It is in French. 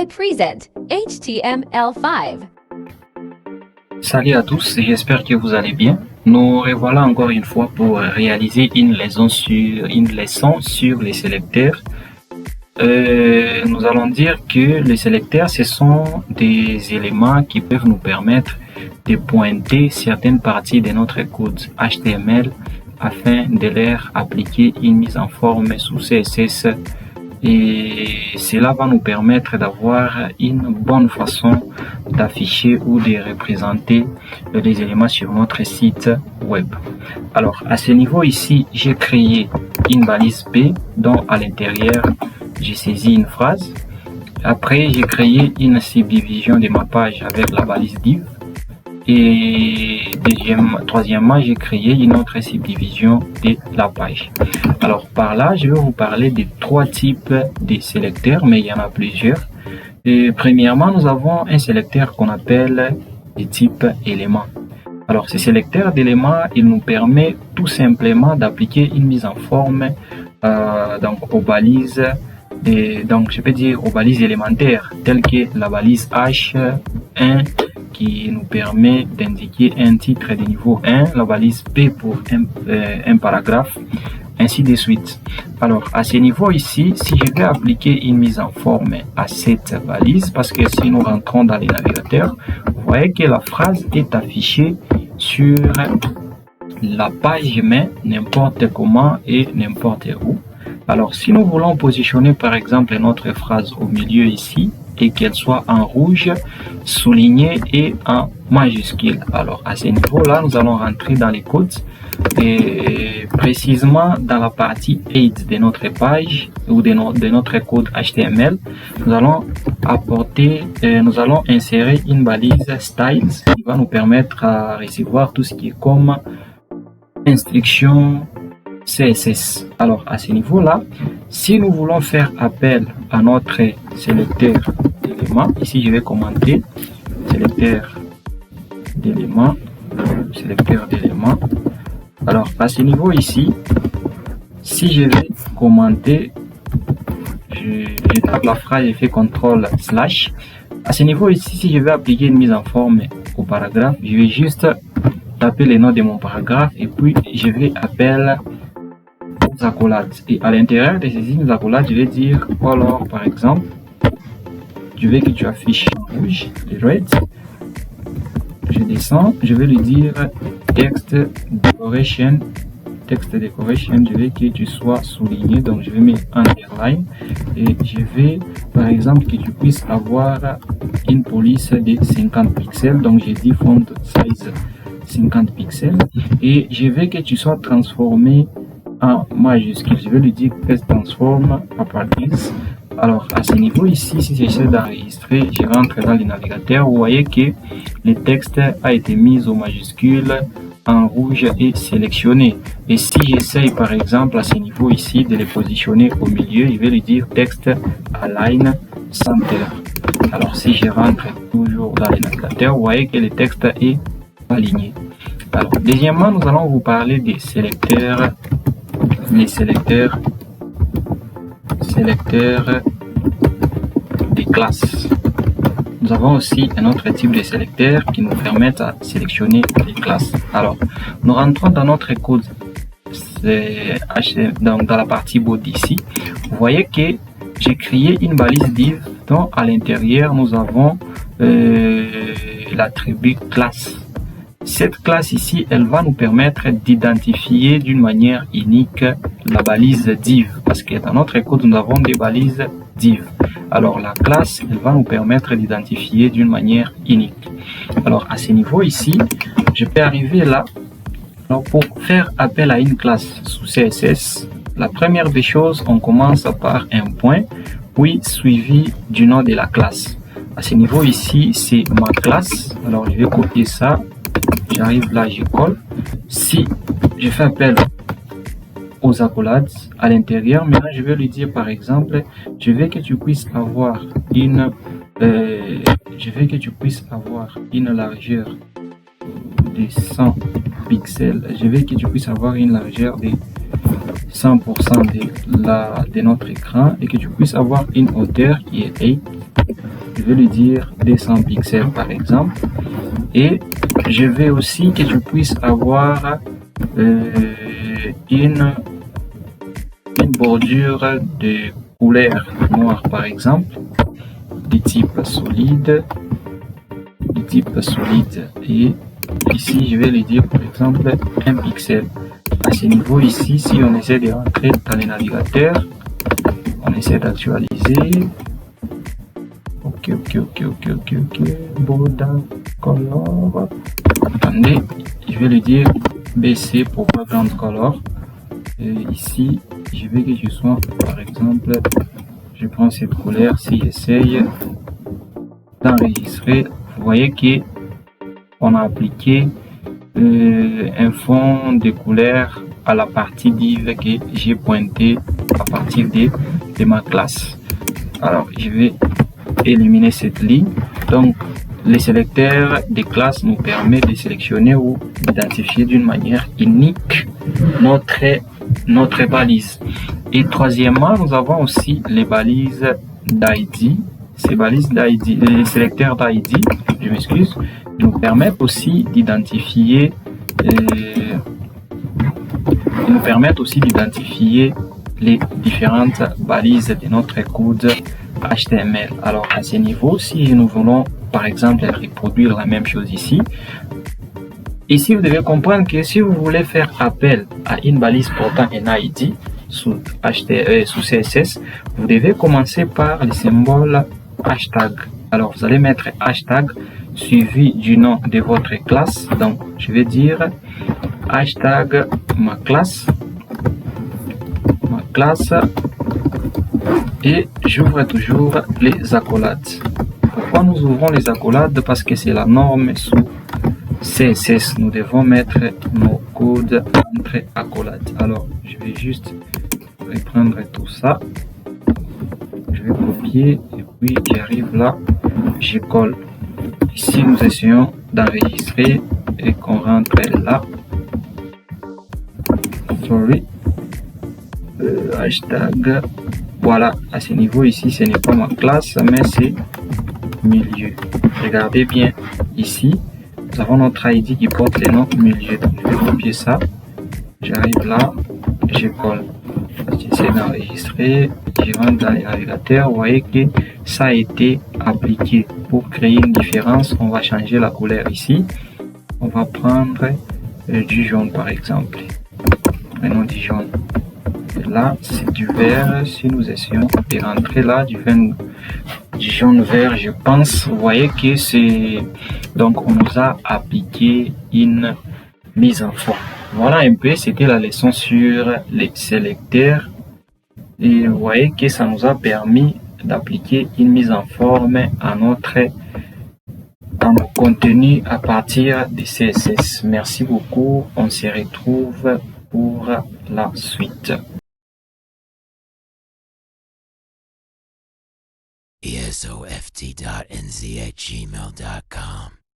I present HTML5. Salut à tous, j'espère que vous allez bien. Nous revoilà encore une fois pour réaliser une leçon sur les sélecteurs. Nous allons dire que les sélecteurs, ce sont des éléments qui peuvent nous permettre de pointer certaines parties de notre code HTML afin de leur appliquer une mise en forme sous CSS. Et cela va nous permettre d'avoir une bonne façon d'afficher ou de représenter les éléments sur notre site web. Alors à ce niveau ici, j'ai créé une balise B dont à l'intérieur j'ai saisi une phrase. Après j'ai créé une subdivision de ma page avec la balise div. Et troisièmement, j'ai créé une autre subdivision de la page. Alors par là, je vais vous parler de trois types de sélecteurs, mais il y en a plusieurs. Et premièrement, nous avons un sélecteur qu'on appelle de type élément. Alors ce sélecteur d'éléments, il nous permet tout simplement d'appliquer une mise en forme donc aux balises. Donc je peux dire aux balises élémentaires telles que la balise H1 qui nous permet d'indiquer un titre de niveau 1, la balise P pour un paragraphe, ainsi de suite. Alors à ce niveau ici, si je vais appliquer une mise en forme à cette balise, parce que si nous rentrons dans les navigateurs, vous voyez que la phrase est affichée sur la page mais n'importe comment et n'importe où. Alors si nous voulons positionner par exemple notre phrase au milieu ici et qu'elle soit en rouge, soulignée et en majuscule. Alors à ce niveau là, nous allons rentrer dans les codes et précisément dans la partie aide de notre page ou de notre code HTML, nous allons insérer une balise styles qui va nous permettre à recevoir tout ce qui est comme instruction CSS. Alors à ce niveau là, si nous voulons faire appel à notre sélecteur d'éléments, ici je vais commenter sélecteur d'éléments. Alors à ce niveau ici, si je vais commenter, je tape la phrase, je fais CTRL/. À ce niveau ici, si je vais appliquer une mise en forme au paragraphe, je vais juste taper le nom de mon paragraphe et puis je vais appeler aux accolades. Et à l'intérieur de ces accolades, je vais dire alors par exemple, je veux que tu affiches en rouge, le red. Je descends, je vais lui dire text decoration, je veux que tu sois souligné, donc je vais mettre underline et je vais par exemple que tu puisses avoir une police de 50 pixels, donc j'ai dit font size 50 pixels et je veux que tu sois transformé en majuscule. Je vais lui dire que transforme à partir. Alors à ce niveau ici, si j'essaie d'enregistrer, je rentre dans le navigateur, vous voyez que le texte a été mis au majuscule en rouge et sélectionné. Et si j'essaie par exemple à ce niveau ici de le positionner au milieu, je vais lui dire texte align center. Alors si je rentre toujours dans le navigateur, vous voyez que le texte est aligné. Alors deuxièmement, nous allons vous parler des sélecteurs, les sélecteurs des classes. Nous avons aussi un autre type de sélecteur qui nous permet de sélectionner les classes. Alors, nous rentrons dans notre code, dans la partie body ici. Vous voyez que j'ai créé une balise div dont à l'intérieur nous avons l'attribut classe. Cette classe ici, elle va nous permettre d'identifier d'une manière unique la balise div, parce que dans notre code, nous avons des balises div. Alors la classe, elle va nous permettre d'identifier d'une manière unique. Alors à ce niveau ici, je peux arriver là. Alors pour faire appel à une classe sous CSS, la première des choses, on commence par un point, puis suivi du nom de la classe. À ce niveau ici, c'est ma classe. Alors je vais copier ça. J'arrive là, je colle. Si je fais appel aux accolades à l'intérieur, maintenant je vais lui dire par exemple, je veux que tu puisses avoir une largeur de 100 pixels. Je veux que tu puisses avoir une largeur de 100% de notre écran et que tu puisses avoir une hauteur qui est 8 je vais lui dire 200 pixels par exemple. Et je vais aussi que tu puisses avoir une bordure de couleur noire par exemple, de type solide, et ici je vais lui dire par exemple 1 pixel. À ce niveau ici, si on essaie de rentrer dans le navigateur, on essaie d'actualiser. Ok, border color. Attendez, je vais lui dire BC pour background color. Et ici, je vais que je sois, par exemple, je prends cette couleur. Si j'essaye d'enregistrer, vous voyez que on a appliqué un fond de couleur à la partie div que j'ai pointé à partir de ma classe. Alors, je vais éliminer cette ligne. Donc, les sélecteurs des classes nous permettent de sélectionner ou d'identifier d'une manière unique notre balise. Et troisièmement, nous avons aussi les balises d'ID. Ces balises d'ID, les sélecteurs d'ID, je m'excuse, nous permettent aussi d'identifier les différentes balises de notre code HTML. Alors à ce niveau, si nous voulons par exemple reproduire la même chose ici, vous devez comprendre que si vous voulez faire appel à une balise portant un ID sous CSS, vous devez commencer par le symbole hashtag. Alors vous allez mettre hashtag suivi du nom de votre classe. Donc je vais dire hashtag ma classe et j'ouvre toujours les accolades. Pourquoi nous ouvrons les accolades? Parce que c'est la norme sous CSS. Nous devons mettre nos codes entre accolades. Alors je vais juste reprendre tout ça, je vais copier et puis j'arrive là, je colle. Ici nous essayons d'enregistrer et qu'on rentre là. Hashtag, voilà, à ce niveau ici ce n'est pas ma classe mais c'est milieu. Regardez bien ici, nous avons notre ID qui porte le nom milieu. Donc je vais copier ça, j'arrive là, je colle. J'essaie d'enregistrer, je rentre dans le navigateur. Vous voyez que ça a été appliqué. Pour créer une différence, on va changer la couleur ici. On va prendre du jaune par exemple. Prenons du jaune. Et là, c'est du vert. Si nous essayons de rentrer là, du jaune vert, je pense. Vous voyez que c'est. Donc, on nous a appliqué une mise en forme. Voilà un peu, c'était la leçon sur les sélecteurs. Et vous voyez que ça nous a permis d'appliquer une mise en forme à nos contenus à partir de CSS. Merci beaucoup. On se retrouve pour la suite. ESOFT.nz@gmail.com